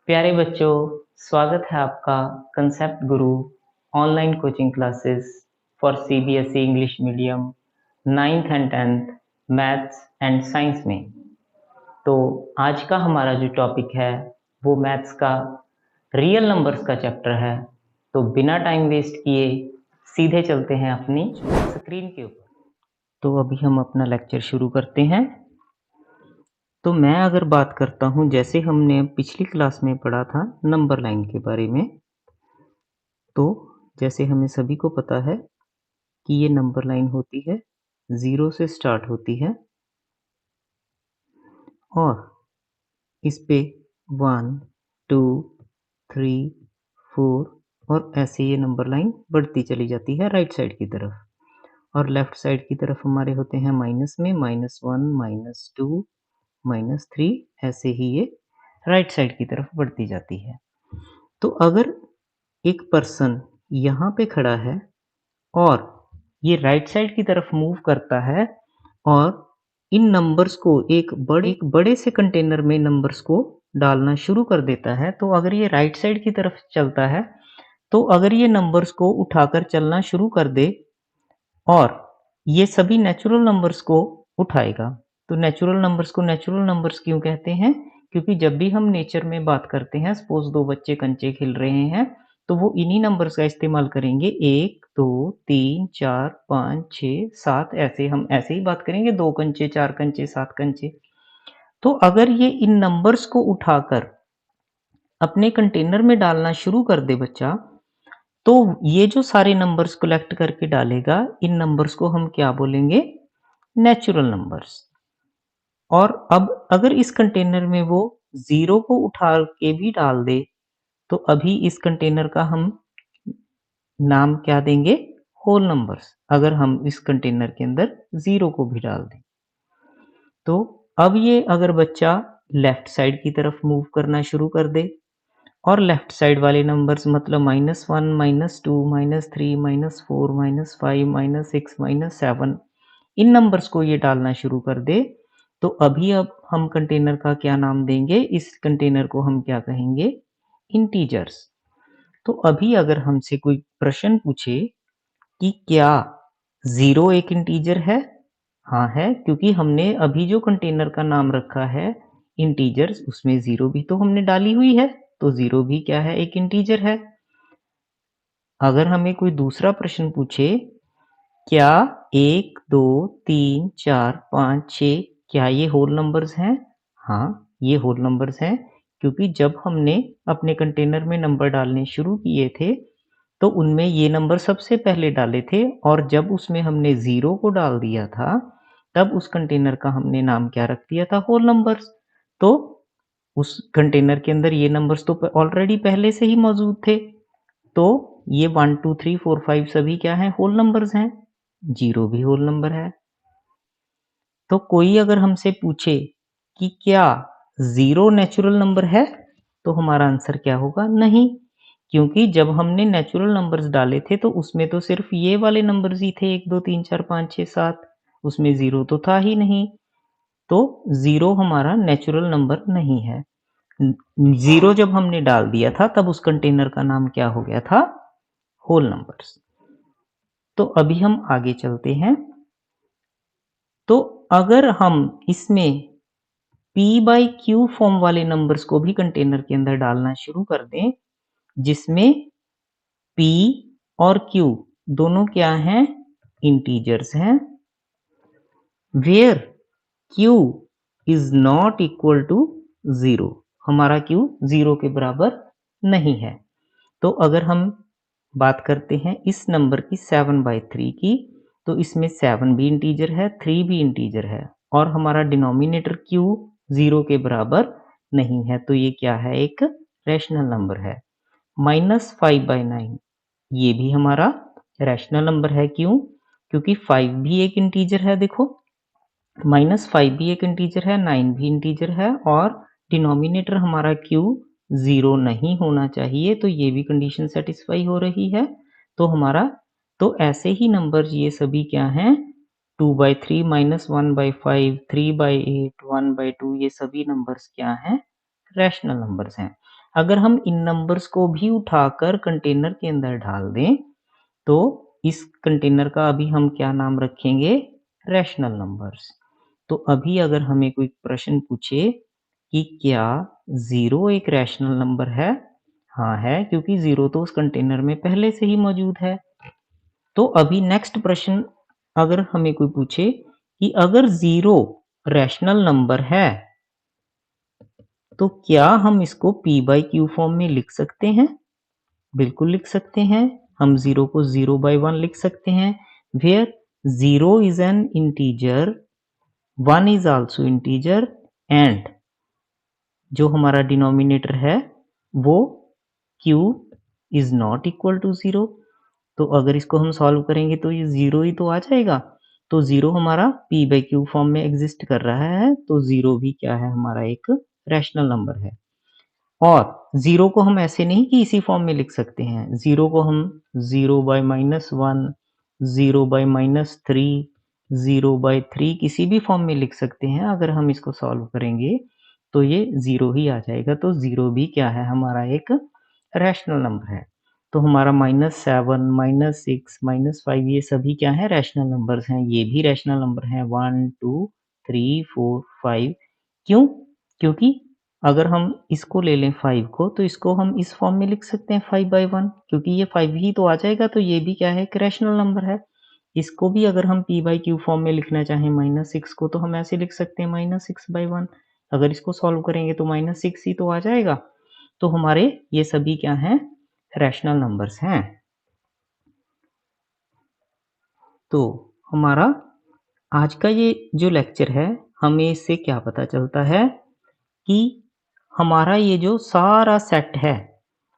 प्यारे बच्चों, स्वागत है आपका concept Guru online coaching classes for CBSE English medium 9th and 10th maths and science में। तो आज का हमारा जो टॉपिक है वो मैथ्स का रियल नंबर्स का चैप्टर है। तो बिना टाइम वेस्ट किए सीधे चलते हैं अपनी स्क्रीन के ऊपर। तो अभी हम अपना लेक्चर शुरू करते हैं। तो मैं अगर बात करता हूँ, जैसे हमने पिछली क्लास में पढ़ा था नंबर लाइन के बारे में, तो जैसे हमें सभी को पता है कि ये नंबर लाइन होती है, 0 से स्टार्ट होती है और इस पे 1, 2, 3, 4 और ऐसे ये नंबर लाइन बढ़ती चली जाती है राइट साइड की तरफ। और लेफ्ट साइड की तरफ हमारे होते हैं माइनस में -1, -2, -3, ऐसे ही ये राइट साइड की तरफ बढ़ती जाती है। तो अगर एक पर्सन यहाँ पे खड़ा है और ये राइट साइड की तरफ मूव करता है और इन नंबर्स को एक बड़े से कंटेनर में नंबर्स को डालना शुरू कर देता है, तो अगर ये राइट साइड की तरफ चलता है, तो अगर ये नंबर्स को उठाकर चलना शुरू कर दे और ये सभी नेचुरल नंबर्स को उठाएगा। तो नेचुरल नंबर्स को नेचुरल नंबर्स क्यों कहते हैं? क्योंकि जब भी हम नेचर में बात करते हैं, सपोज 2 बच्चे कंचे खेल रहे हैं, तो वो इन्हीं नंबर्स का इस्तेमाल करेंगे। 1, 2, 3, 4, 5, 6, 7, ऐसे हम ऐसे ही बात करेंगे, 2 कंचे, 4 कंचे, 7 कंचे। तो अगर ये इन नंबर्स को उठाकर अपने कंटेनर में डालना शुरू कर दे बच्चा, तो ये जो सारे नंबर्स कलेक्ट करके डालेगा, इन नंबर्स को हम क्या बोलेंगे? Natural numbers. और अब अगर इस कंटेनर में वो 0 को उठा के भी डाल दे, तो अभी इस कंटेनर का हम नाम क्या देंगे? Whole numbers. अगर हम इस कंटेनर के अंदर 0 को भी डाल दें। तो अब ये अगर बच्चा लेफ्ट साइड की तरफ मूव करना शुरू कर दे और लेफ्ट साइड वाले नंबर्स मतलब -1, -2, -3, -4, -5, -6, -7 इन नंबर्स को ये डालना शुरू कर दे, तो अभी अब हम कंटेनर का क्या नाम देंगे? इस कंटेनर को हम क्या कहेंगे? इंटीजर्स। तो अभी अगर हमसे कोई प्रश्न पूछे कि क्या 0 एक इंटीजर है? हाँ है, क्योंकि हमने अभी जो कंटेनर का नाम रखा है इंटीजर्स, उसमें 0 भी तो हमने डाली हुई है, तो 0 भी क्या है? एक इंटीजर है। अगर हमें कोई दूसरा प्रश्न पूछे, क्या 1, 2, 3, 4, 5, 6 क्या ये होल नंबर्स हैं? हाँ, ये होल नंबर्स हैं, क्योंकि जब हमने अपने कंटेनर में नंबर डालने शुरू किए थे, तो उनमें ये नंबर सबसे पहले डाले थे और जब उसमें हमने 0 को डाल दिया था, तब उस कंटेनर का हमने नाम क्या रख दिया था? Whole numbers. तो उस कंटेनर के अंदर ये नंबर्स तो ऑलरेडी पहले से ही मौजूद थे। तो ये 1, 2, 3, 4, 5 सभी क्या हैं? होल नंबर्स हैं। 0 भी होल नंबर है। तो कोई अगर हमसे पूछे कि क्या 0 नेचुरल नंबर है? तो हमारा आंसर क्या होगा? नहीं, क्योंकि जब हमने नेचुरल नंबर्स डाले थे तो उसमें तो सिर्फ ये वाले नंबर्स ही थे, 1, 2, 3, 4, 5, 6, 7, उसमें 0 तो था ही नहीं। तो 0 हमारा नेचुरल नंबर नहीं है। 0 जब हमने डाल दिया था तब उस कंटेनर का नाम क्या हो गया था? Whole numbers. तो अभी हम आगे चलते हैं। तो अगर हम इसमें p/q फॉर्म वाले नंबर्स को भी कंटेनर के अंदर डालना शुरू कर दें, जिसमें p और q दोनों क्या हैं? इंटीजर्स हैं, where q is not equal to 0। हमारा q 0 के बराबर नहीं है। तो अगर हम बात करते हैं इस नंबर की 7/3 की, तो इसमें 7 भी इंटीजर है, 3 भी इंटीजर है और हमारा डिनोमिनेटर q 0 के बराबर नहीं है, तो ये क्या है? एक रैशनल नंबर है। -5/9 ये भी हमारा रैशनल नंबर है। क्यों? क्योंकि 5 भी एक इंटीजर है। देखो, -5 भी एक इंटीजर है, 9 भी इंटीजर है और डिनोमिनेटर हमारा q 0 नहीं होना चाहिए, तो ये भी कंडीशन सेटिस्फाई हो रही है। तो हमारा तो ऐसे ही नंबर ये सभी क्या हैं? 2/3, -1/5, 3/8, 1/2 ये सभी नंबर्स क्या हैं? रैशनल नंबर्स हैं। अगर हम इन नंबर्स को भी उठाकर कंटेनर के अंदर डाल दें, तो इस कंटेनर का अभी हम क्या नाम रखेंगे? Rational numbers. तो अभी अगर हमें कोई प्रश्न पूछे कि क्या 0 एक रैशनल नंबर है? हाँ है, क्योंकि 0 तो उस कंटेनर में पहले से ही मौजूद है। तो अभी नेक्स्ट प्रश्न अगर हमें कोई पूछे कि अगर 0 रैशनल नंबर है, तो क्या हम इसको p बाई q फॉर्म में लिख सकते हैं? बिल्कुल लिख सकते हैं। हम 0 को 0 बाई 1 लिख सकते हैं, where 0 is an integer, 1 is also integer and जो हमारा डिनोमिनेटर है वो q is not equal to 0। तो अगर इसको हम सॉल्व करेंगे तो ये 0 ही तो आ जाएगा। तो 0 हमारा p बाई q फॉर्म में एग्जिस्ट कर रहा है, तो 0 भी क्या है? हमारा एक रैशनल नंबर है। और 0 को हम ऐसे नहीं कि इसी फॉर्म में लिख सकते हैं। 0 को हम 0 बाई -1, 0 बाई -3, 0 बाई 3 किसी भी फॉर्म में लिख सकते हैं। अगर हम इसको सॉल्व करेंगे तो ये 0 ही आ जाएगा। तो 0 भी क्या है? हमारा एक रैशनल नंबर है। तो हमारा -7, -6, -5 ये सभी क्या है? रैशनल नंबर्स हैं। ये भी रैशनल नंबर हैं 1, 2, 3, 4, 5। क्यों? क्योंकि अगर हम इसको ले लें 5 को, तो इसको हम इस फॉर्म में लिख सकते हैं 5 बाई 1, क्योंकि ये 5 ही तो आ जाएगा। तो ये भी क्या है? एक रैशनल नंबर है। इसको भी अगर हम p बाई q फॉर्म में लिखना चाहें -6 को, तो हम ऐसे लिख सकते हैं -6 बाई 1। अगर इसको सॉल्व करेंगे तो -6 ही तो आ जाएगा। तो हमारे ये सभी क्या हैं? रैशनल नंबर्स हैं। तो हमारा आज का ये जो लेक्चर है, हमें इससे क्या पता चलता है कि हमारा ये जो सारा सेट है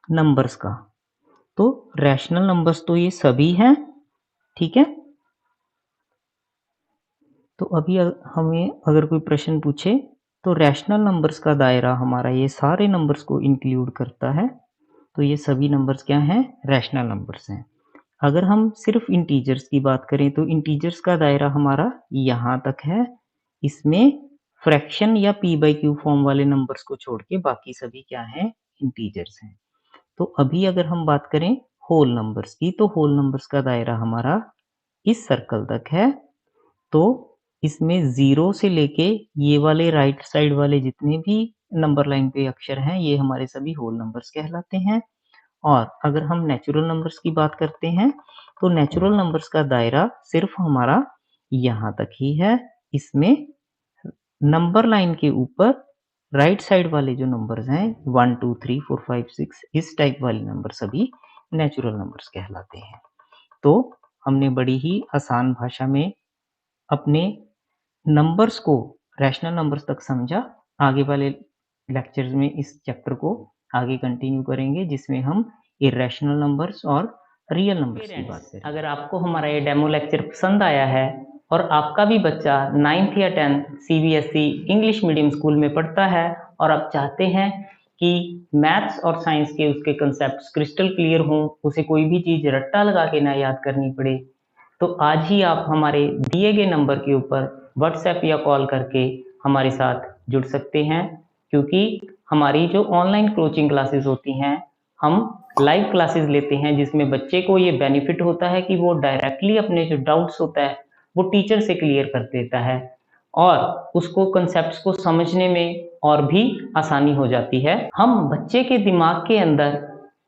नंबर्स का, तो रैशनल नंबर्स तो ये सभी हैं, ठीक है? तो अभी हमें अगर कोई प्रश्न पूछे, तो रैशनल नंबर्स का दायरा हमारा ये सारे नंबर्स को इंक्लूड करता है। तो ये सभी नंबर्स क्या हैं? रैशनल नंबर्स हैं। अगर हम सिर्फ इंटीजर्स की बात करें, तो इंटीजर्स का दायरा हमारा यहाँ तक है। इसमें फ्रैक्शन या p बाई q फॉर्म वाले नंबर्स को छोड़ के बाकी सभी क्या हैं? इंटीजर्स हैं। तो अभी अगर हम बात करें होल नंबर्स की, तो होल नंबर्स का दायरा हमारा इस सर्कल तक है। तो इसमें 0 से लेके ये वाले राइट साइड वाले जितने भी नंबर लाइन पे अक्षर हैं, ये हमारे सभी होल नंबर्स कहलाते हैं। और अगर हम नेचुरल नंबर्स की बात करते हैं, तो नेचुरल नंबर्स का दायरा सिर्फ हमारा यहाँ तक ही है। इसमें नंबर लाइन के ऊपर राइट साइड वाले जो नंबर्स हैं 1, 2, 3, 4, 5, 6 इस टाइप वाले नंबर सभी नेचुरल नंबर्स कहलाते हैं। तो हमने बड़ी ही आसान भाषा में अपने नंबर्स को रैशनल नंबर्स तक समझा। आगे वाले लेक्चर्स में इस चैप्टर को आगे कंटिन्यू करेंगे, जिसमें हम इर्रेशनल नंबर्स और रियल नंबर्स की बात करेंगे। अगर आपको हमारा ये डेमो लेक्चर पसंद आया है और आपका भी बच्चा 9th या 10th CBSE English medium school में पढ़ता है और आप चाहते हैं कि मैथ्स और साइंस के उसके कंसेप्ट क्रिस्टल क्लियर हों, उसे कोई भी चीज़ रट्टा लगा के ना याद करनी पड़े, तो आज ही आप हमारे दिए गए नंबर के ऊपर व्हाट्सएप या कॉल करके हमारे साथ जुड़ सकते हैं। क्योंकि हमारी जो ऑनलाइन कोचिंग क्लासेस होती हैं, हम लाइव क्लासेस लेते हैं, जिसमें बच्चे को ये बेनिफिट होता है कि वो डायरेक्टली अपने जो डाउट्स होता है वो टीचर से क्लियर कर देता है और उसको कंसेप्ट्स को समझने में और भी आसानी हो जाती है। हम बच्चे के दिमाग के अंदर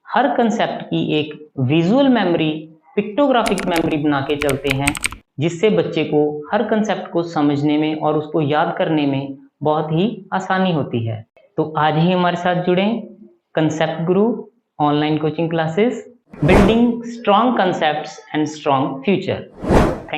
हर कंसेप्ट की एक विजुअल मेमोरी, पिक्टोग्राफिक मेमोरी बना के चलते हैं, जिससे बच्चे को हर कंसेप्ट को समझने में और उसको याद करने में बहुत ही आसानी होती है। तो आज ही हमारे साथ जुड़ें। Concept Guru online coaching classes, building strong concepts and strong future.